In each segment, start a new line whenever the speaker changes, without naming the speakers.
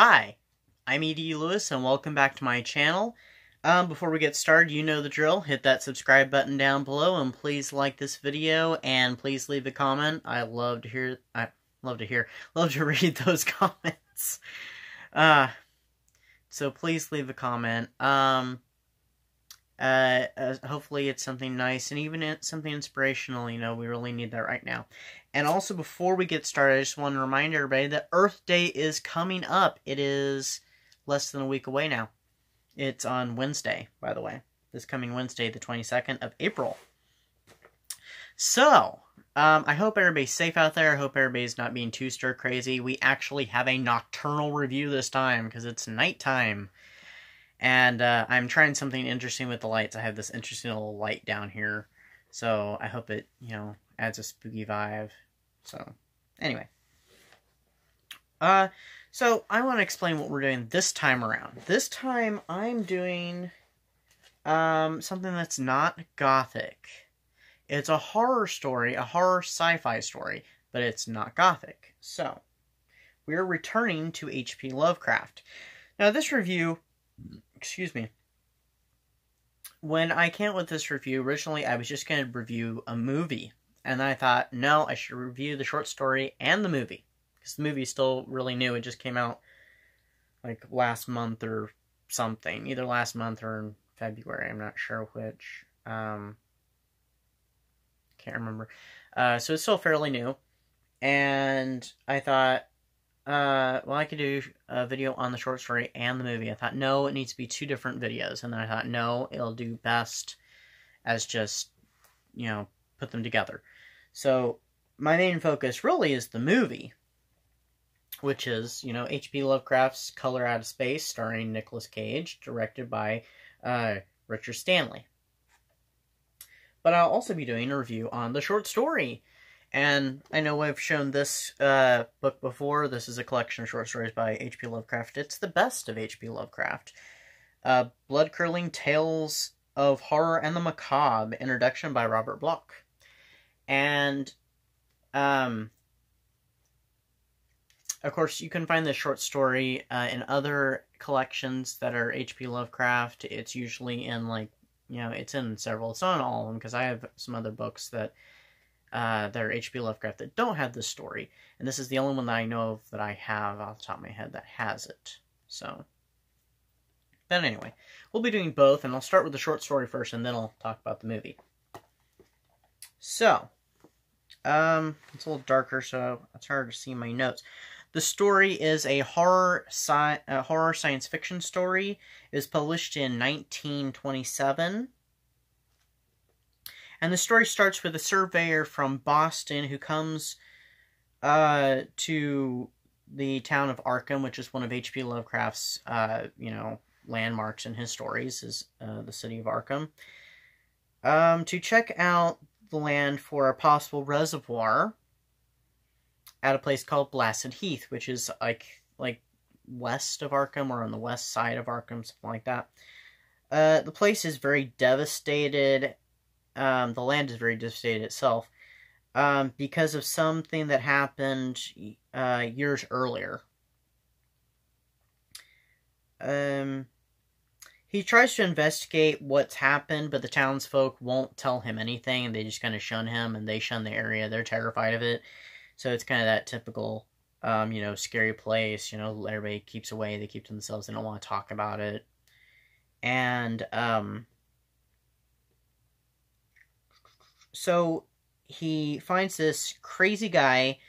Hi, I'm E.D. Lewis and welcome back to my channel. Before we get started, you know the drill. Hit that subscribe button down below and please like this video and please leave a comment. I love to read those comments. So please leave a comment. Hopefully it's something nice and even something inspirational. You know, we really need that right now. And also, before we get started, I just want to remind everybody that Earth Day is coming up. It is less than a week away now. It's on Wednesday, by the way. This coming Wednesday, the 22nd of April. So, I hope everybody's safe out there. I hope everybody's not being too stir-crazy. We actually have a Nocturnal review this time, because it's nighttime. And I'm trying something interesting with the lights. I have this interesting little light down here. So, I hope it, you know, adds a spooky vibe. So, anyway. So I want to explain what we're doing this time around. This time, I'm doing something that's not Gothic. It's a horror story, a horror sci-fi story, but it's not Gothic. So, we're returning to H.P. Lovecraft. Now, this review, excuse me, when I came with this review, originally I was just going to review a movie. And then I thought, no, I should review the short story and the movie. Because the movie is still really new. It just came out like last month or something. Either last month or in February. I'm not sure which. Can't remember. So it's still fairly new. And I thought, well, I could do a video on the short story and the movie. I thought, no, it needs to be two different videos. And then I thought, no, it'll do best as just, you know, put them together. So, my main focus really is the movie, which is, you know, H.P. Lovecraft's Color Out of Space, starring Nicolas Cage, directed by Richard Stanley. But I'll also be doing a review on the short story. And I know I've shown this book before. This is a collection of short stories by H.P. Lovecraft. It's the best of H.P. Lovecraft. Blood-curdling tales of horror and the macabre. Introduction by Robert Bloch. And, of course, you can find this short story in other collections that are H.P. Lovecraft. It's usually in, like, you know, it's in several. It's not in all of them, because I have some other books that that are H.P. Lovecraft that don't have this story. And this is the only one that I know of that I have off the top of my head that has it. So, but anyway, we'll be doing both, and I'll start with the short story first, and then I'll talk about the movie. So, it's a little darker, so it's hard to see my notes. The story is a horror science fiction story. It was published in 1927. And the story starts with a surveyor from Boston who comes to the town of Arkham, which is one of H.P. Lovecraft's, you know, landmarks in his stories, is the city of Arkham, to check out the land for a possible reservoir at a place called Blasted Heath, which is like west of Arkham, or on the west side of Arkham, something like that. The place is very devastated. The land is very devastated itself because of something that happened years earlier. He tries to investigate what's happened, but the townsfolk won't tell him anything, and they just kind of shun him, and they shun the area. They're terrified of it. So it's kind of that typical, you know, scary place. You know, everybody keeps away. They keep to themselves. They don't want to talk about it. And, so he finds this crazy guy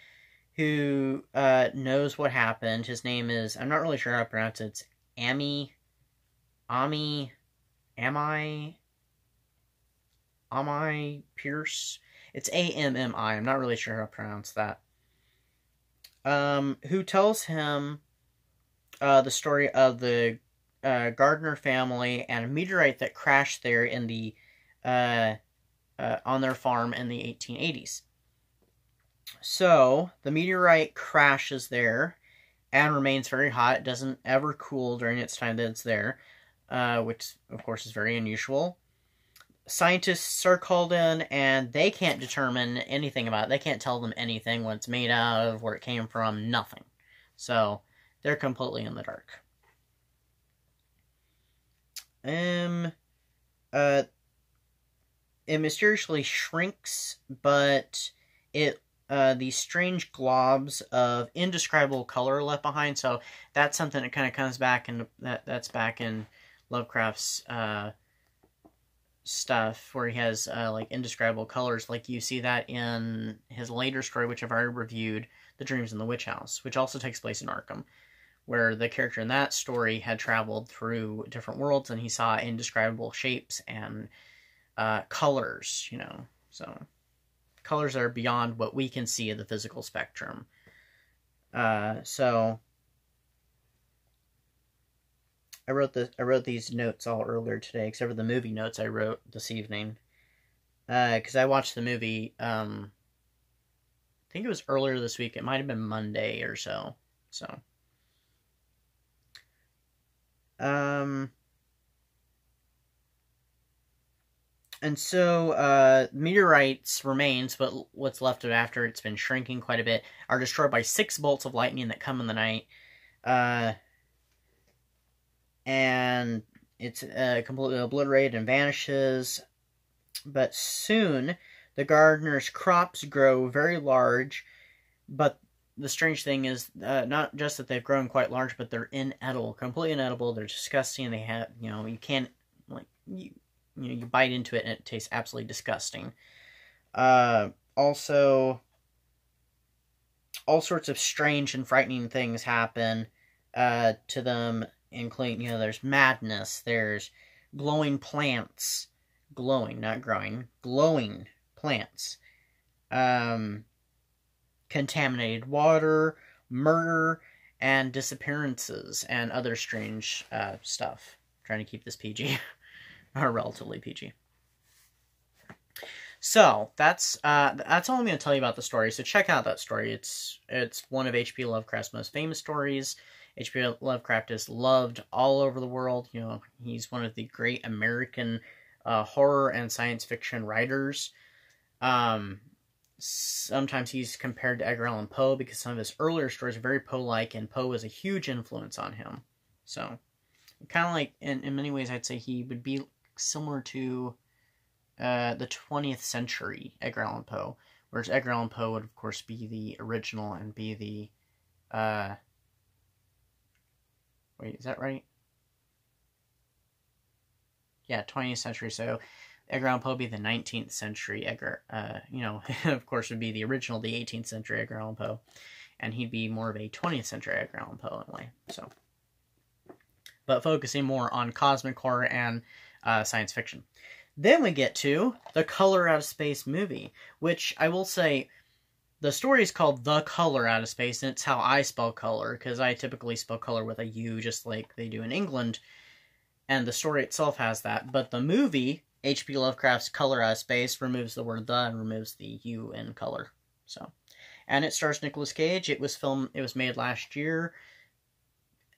who knows what happened. His name is, I'm not really sure how to pronounce it. It's Ami Pierce. It's Ammi. I'm not really sure how to pronounce that. Who tells him the story of the Gardner family and a meteorite that crashed there in the on their farm in the 1880s. So the meteorite crashes there and remains very hot. It doesn't ever cool during its time that it's there, which of course is very unusual. Scientists are called in, and they can't determine anything about it. They can't tell them anything, what it's made out of, where it came from, nothing. So, they're completely in the dark. It mysteriously shrinks, but these strange globs of indescribable color are left behind. So that's something that kind of comes back, and that's back in Lovecraft's stuff, where he has like indescribable colors. Like you see that in his later story, which I've already reviewed, The Dreams in the Witch House, which also takes place in Arkham, where the character in that story had traveled through different worlds and he saw indescribable shapes and colors, you know. So colors are beyond what we can see of the physical spectrum. So I wrote these notes all earlier today, except for the movie notes I wrote this evening. Because I watched the movie, I think it was earlier this week. It might have been Monday or so. So, and so, meteorites remains, but what's left of it after it's been shrinking quite a bit, are destroyed by 6 bolts of lightning that come in the night. And it's completely obliterated and vanishes. But soon, the gardener's crops grow very large, but the strange thing is not just that they've grown quite large, but they're inedible, completely inedible. They're disgusting. They have, you know, you can't, like, you bite into it and it tastes absolutely disgusting. Also, all sorts of strange and frightening things happen to them, including, you know, there's madness, there's glowing plants, glowing, not growing, glowing plants, contaminated water, murder, and disappearances, and other strange stuff. I'm trying to keep this PG, or relatively PG. So, that's all I'm going to tell you about the story, so check out that story. It's one of H.P. Lovecraft's most famous stories. H.P. Lovecraft is loved all over the world. You know, he's one of the great American horror and science fiction writers. Sometimes he's compared to Edgar Allan Poe because some of his earlier stories are very Poe-like, and Poe was a huge influence on him. So, kind of like, in many ways, I'd say he would be similar to the 20th century Edgar Allan Poe, whereas Edgar Allan Poe would, of course, be the original and be the... wait, is that right? Yeah, 20th century, so Edgar Allan Poe would be the 19th century Edgar, you know, of course, would be the original, the 18th century Edgar Allan Poe, and he'd be more of a 20th century Edgar Allan Poe in a way, so. But focusing more on cosmic horror and science fiction. Then we get to the Color Out of Space movie, which I will say, the story is called The Color Out of Space, and it's how I spell color, because I typically spell color with a U, just like they do in England, and the story itself has that. But the movie, H.P. Lovecraft's Color Out of Space, removes the word the and removes the U in color. So, and it stars Nicolas Cage. It was made last year,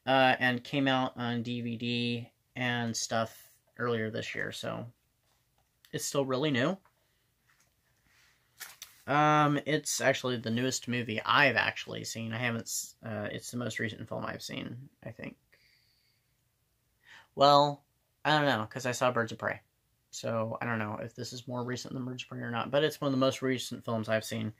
and came out on DVD and stuff earlier this year, so it's still really new. It's actually the newest movie I've actually seen. I haven't, it's the most recent film I've seen, I think. Well, I don't know, because I saw Birds of Prey. So, I don't know if this is more recent than Birds of Prey or not, but it's one of the most recent films I've seen.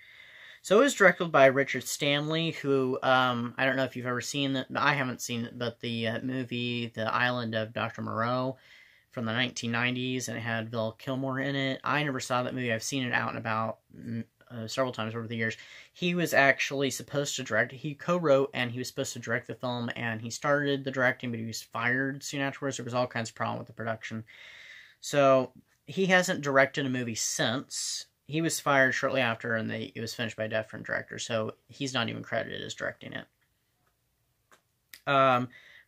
So, it was directed by Richard Stanley, who, I don't know if you've ever seen it, I haven't seen it, but the movie, The Island of Dr. Moreau, from the 1990s, and it had Val Kilmer in it. I never saw that movie. I've seen it out and about several times over the years. He was actually supposed to direct. He co-wrote, and he was supposed to direct the film, and he started the directing, but he was fired soon afterwards. There was all kinds of problems with the production. So, he hasn't directed a movie since. He was fired shortly after, and it was finished by a different director, so he's not even credited as directing it.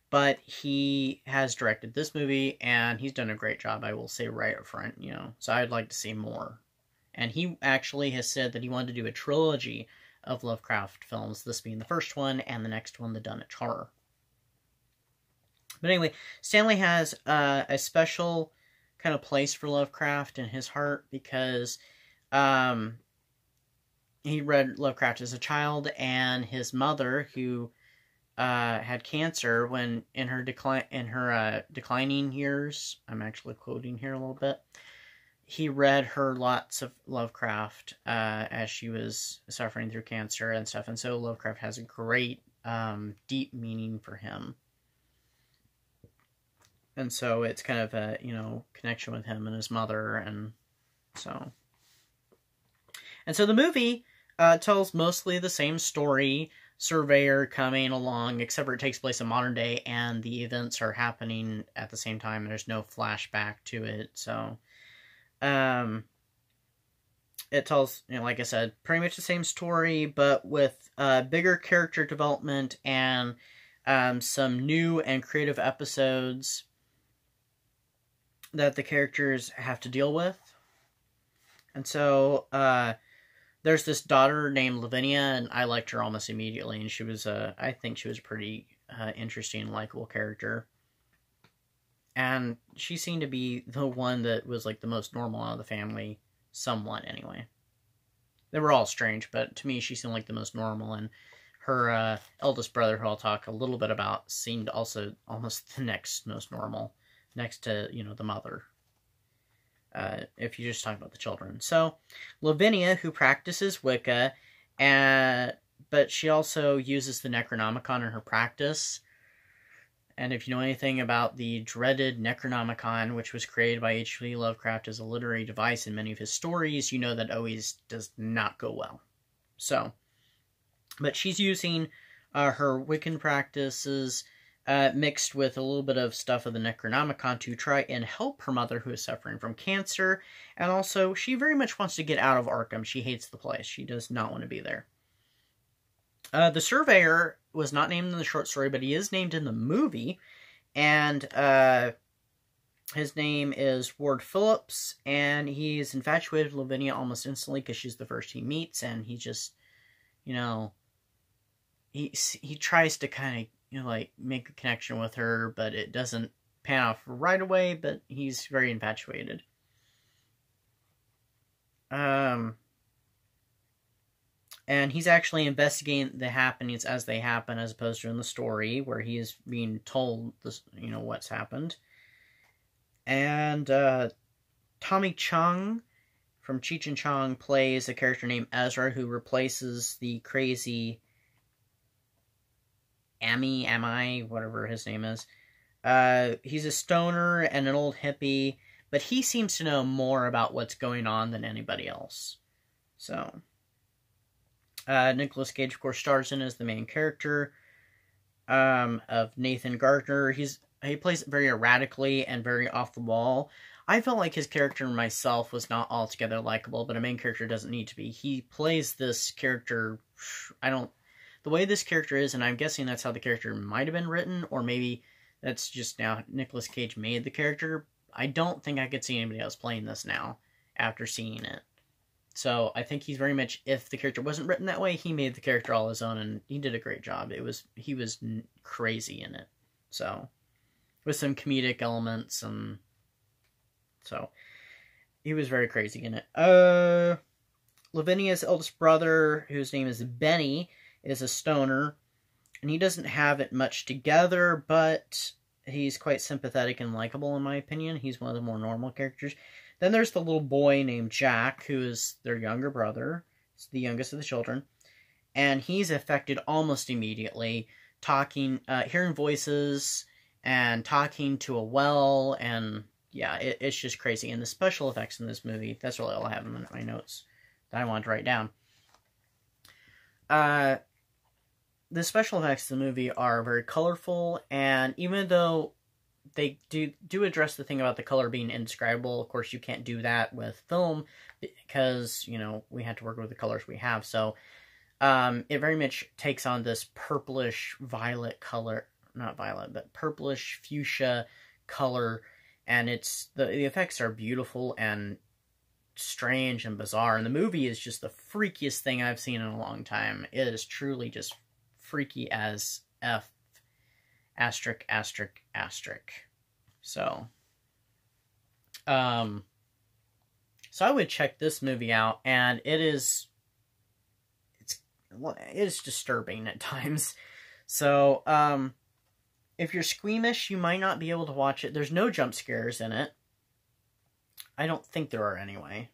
But he has directed this movie, and he's done a great job, I will say right up front, you know. So I'd like to see more. And he actually has said that he wanted to do a trilogy of Lovecraft films, this being the first one, and the next one, the Dunwich Horror. But anyway, Stanley has a special kind of place for Lovecraft in his heart, because he read Lovecraft as a child, and his mother, who had cancer when in her declining years. I'm actually quoting here a little bit. He read her lots of Lovecraft as she was suffering through cancer and stuff, and so Lovecraft has a great deep meaning for him. And so it's kind of a, connection with him and his mother, and so. And so the movie tells mostly the same story, surveyor coming along, except for it takes place in modern day, and the events are happening at the same time, and there's no flashback to it, so. It tells, like I said, pretty much the same story, but with bigger character development and some new and creative episodes that the characters have to deal with. And so, there's this daughter named Lavinia, and I liked her almost immediately, and she was, I think she was a pretty interesting, likable character. And she seemed to be the one that was, like, the most normal out of the family, somewhat, anyway. They were all strange, but to me, she seemed like the most normal, and her eldest brother, who I'll talk a little bit about, seemed also almost the next most normal, next to, the mother, if you just talk about the children. So, Lavinia, who practices Wicca, but she also uses the Necronomicon in her practice. And if you know anything about the dreaded Necronomicon, which was created by H.P. Lovecraft as a literary device in many of his stories, you know that always does not go well. So, but she's using her Wiccan practices mixed with a little bit of stuff of the Necronomicon to try and help her mother, who is suffering from cancer. And also, she very much wants to get out of Arkham. She hates the place. She does not want to be there. The surveyor was not named in the short story, but he is named in the movie. And his name is Ward Phillips, and he's infatuated with Lavinia almost instantly because she's the first he meets, and he just, he tries to kind of, like, make a connection with her, but it doesn't pan off right away, but he's very infatuated. And he's actually investigating the happenings as they happen, as opposed to in the story, where he is being told this, what's happened. And Tommy Chung from Cheech and Chong plays a character named Ezra, who replaces the crazy Ami, whatever his name is. He's a stoner and an old hippie, but he seems to know more about what's going on than anybody else. So, Nicolas Cage, of course, stars in as the main character of Nathan Gardner. He plays it very erratically and very off the wall. I felt like his character myself was not altogether likable, but a main character doesn't need to be. He plays this character, the way this character is, and I'm guessing that's how the character might have been written, or maybe that's just now Nicolas Cage made the character. I don't think I could see anybody else playing this now after seeing it. So I think he's very much, if the character wasn't written that way, he made the character all his own, and he did a great job. He was crazy in it. So, with some comedic elements, and so he was very crazy in it. Lavinia's eldest brother, whose name is Benny, is a stoner, and he doesn't have it much together, but he's quite sympathetic and likable, in my opinion. He's one of the more normal characters. Then there's the little boy named Jack, who is their younger brother. He's the youngest of the children. And he's affected almost immediately, hearing voices, and talking to a well, and yeah, it's just crazy. And the special effects in this movie, that's really all I have in my notes that I wanted to write down. The special effects in the movie are very colorful, and even though they do address the thing about the color being indescribable, of course you can't do that with film, because, we had to work with the colors we have, so it very much takes on this purplish violet color, not violet, but purplish fuchsia color, and the effects are beautiful and strange and bizarre, and the movie is just the freakiest thing I've seen in a long time. It is truly just freaky as F, asterisk, asterisk, asterisk. So, so I would check this movie out, and it's disturbing at times. So, if you're squeamish, you might not be able to watch it. There's no jump scares in it. I don't think there are anyway.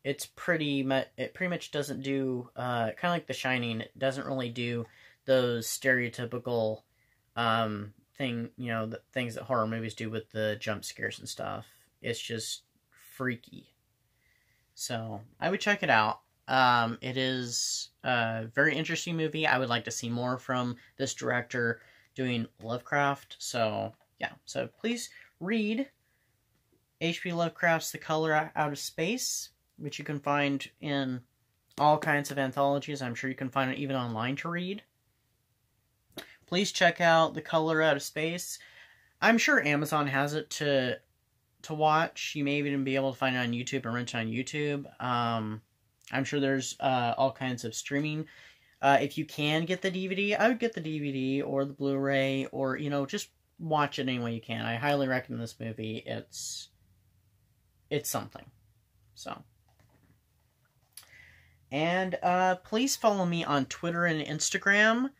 It pretty much doesn't do, kind of like The Shining, it doesn't really do those stereotypical, the things that horror movies do with the jump scares and stuff. It's just freaky. So, I would check it out. It is a very interesting movie. I would like to see more from this director doing Lovecraft. So, yeah. So, please read H.P. Lovecraft's The Color Out of Space, which you can find in all kinds of anthologies. I'm sure you can find it even online to read. Please check out The Color Out of Space. I'm sure Amazon has it to watch. You may even be able to find it on YouTube and rent it on YouTube. I'm sure there's all kinds of streaming. If you can get the DVD, I would get the DVD or the Blu-ray, or, just watch it any way you can. I highly recommend this movie. It's something. So. And please follow me on Twitter and Instagram.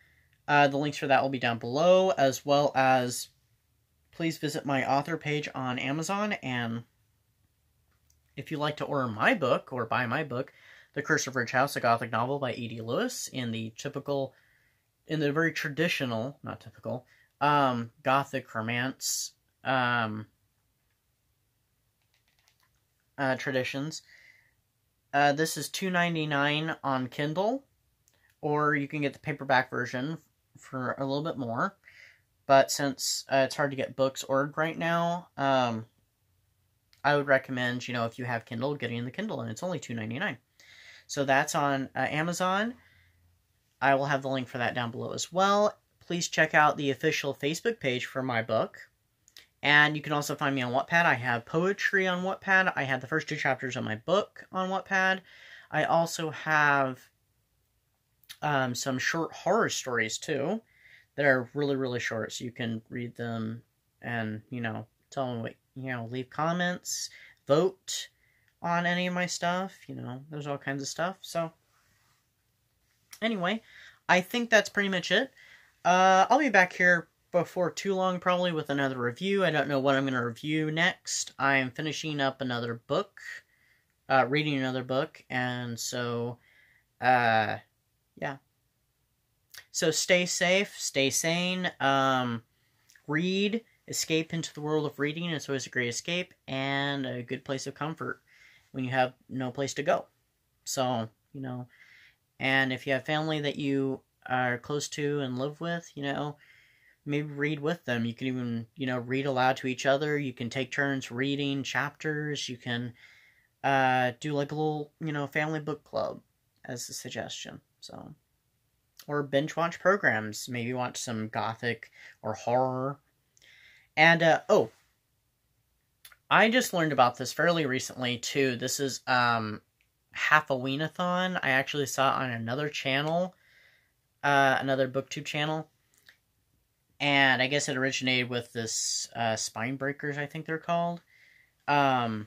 The links for that will be down below, as well as please visit my author page on Amazon. And if you'd like to order my book or buy my book, The Curse of Ridge House, a Gothic novel by E.D. Lewis, in the very traditional, not typical, Gothic romance traditions. This is $2.99 on Kindle, or you can get the paperback version for a little bit more. But since it's hard to get books ordered right now, I would recommend, if you have Kindle, getting the Kindle, and it's only $2.99. So that's on Amazon. I will have the link for that down below as well. Please check out the official Facebook page for my book. And you can also find me on Wattpad. I have poetry on Wattpad. I have the first 2 chapters of my book on Wattpad. I also have some short horror stories, too, that are really, really short. So you can read them and, tell them what, leave comments, vote on any of my stuff. There's all kinds of stuff. So, anyway, I think that's pretty much it. I'll be back here before too long, probably, with another review. I don't know what I'm going to review next. I'm finishing up another book, reading another book, and so, yeah. So stay safe, stay sane, read, escape into the world of reading. It's always a great escape, and a good place of comfort when you have no place to go. So, and if you have family that you are close to and live with, maybe read with them. You can even, read aloud to each other. You can take turns reading chapters. You can do like a little, family book club as a suggestion. So, or binge watch programs. Maybe watch some Gothic or horror. And, I just learned about this fairly recently, too. This is Half-a-Ween-a-thon. I actually saw it on another channel, another BookTube channel. And I guess it originated with this Spine Breakers, I think they're called, where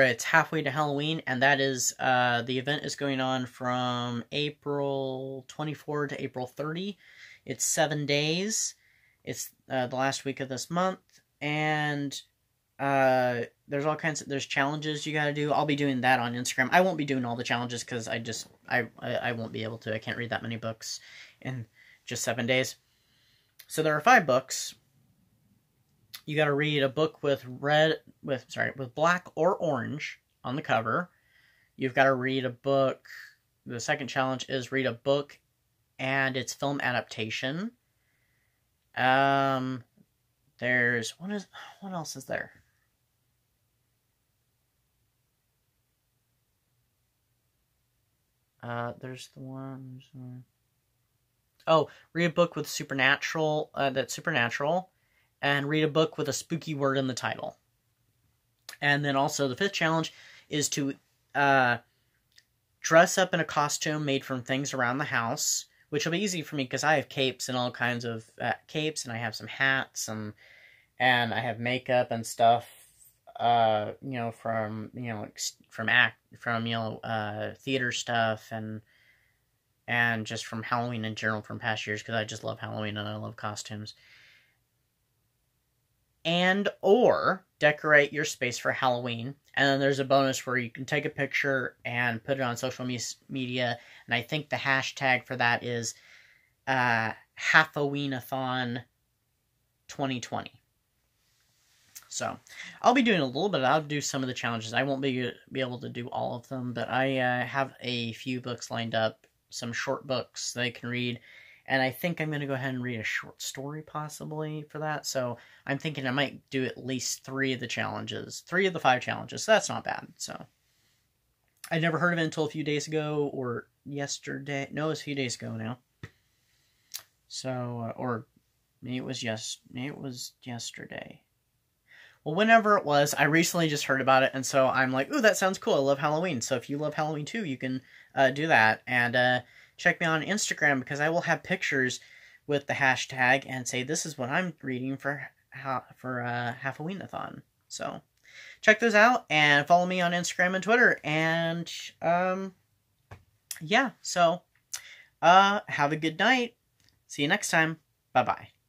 it's halfway to Halloween, and that is, the event is going on from April 24 to April 30. It's 7 days. It's the last week of this month, and there's all kinds of, there's challenges you gotta do. I'll be doing that on Instagram. I won't be doing all the challenges, because I won't be able to. I can't read that many books in just 7 days. So there are 5 books. You got to read a book with black or orange on the cover. You've got to read a book. The second challenge is read a book and its film adaptation. What else is there? There's the one. Oh, read a book with supernatural, that's supernatural, and read a book with a spooky word in the title. And then also the 5th challenge is to dress up in a costume made from things around the house, which will be easy for me because I have capes and all kinds of capes, and I have some hats, and I have makeup and stuff, from theater stuff, and and just from Halloween in general from past years, because I just love Halloween and I love costumes. And or decorate your space for Halloween. And then there's a bonus where you can take a picture and put it on social media. And I think the hashtag for that is Halloween-a-thon 2020. So I'll be doing a little bit. I'll do some of the challenges. I won't be able to do all of them, but I have a few books lined up, some short books they can read. And I think I'm going to go ahead and read a short story possibly for that. So I'm thinking I might do at least 3 of the challenges. 3 of the 5 challenges. So that's not bad. So I never heard of it until a few days ago or yesterday. No, it was a few days ago now. So, or maybe it was yesterday. Well, whenever it was, I recently just heard about it. And so I'm like, ooh, that sounds cool. I love Halloween. So if you love Halloween too, you can do that. And check me on Instagram, because I will have pictures with the hashtag and say this is what I'm reading for Halloween-a-thon. So check those out and follow me on Instagram and Twitter. And yeah, so have a good night. See you next time. Bye-bye.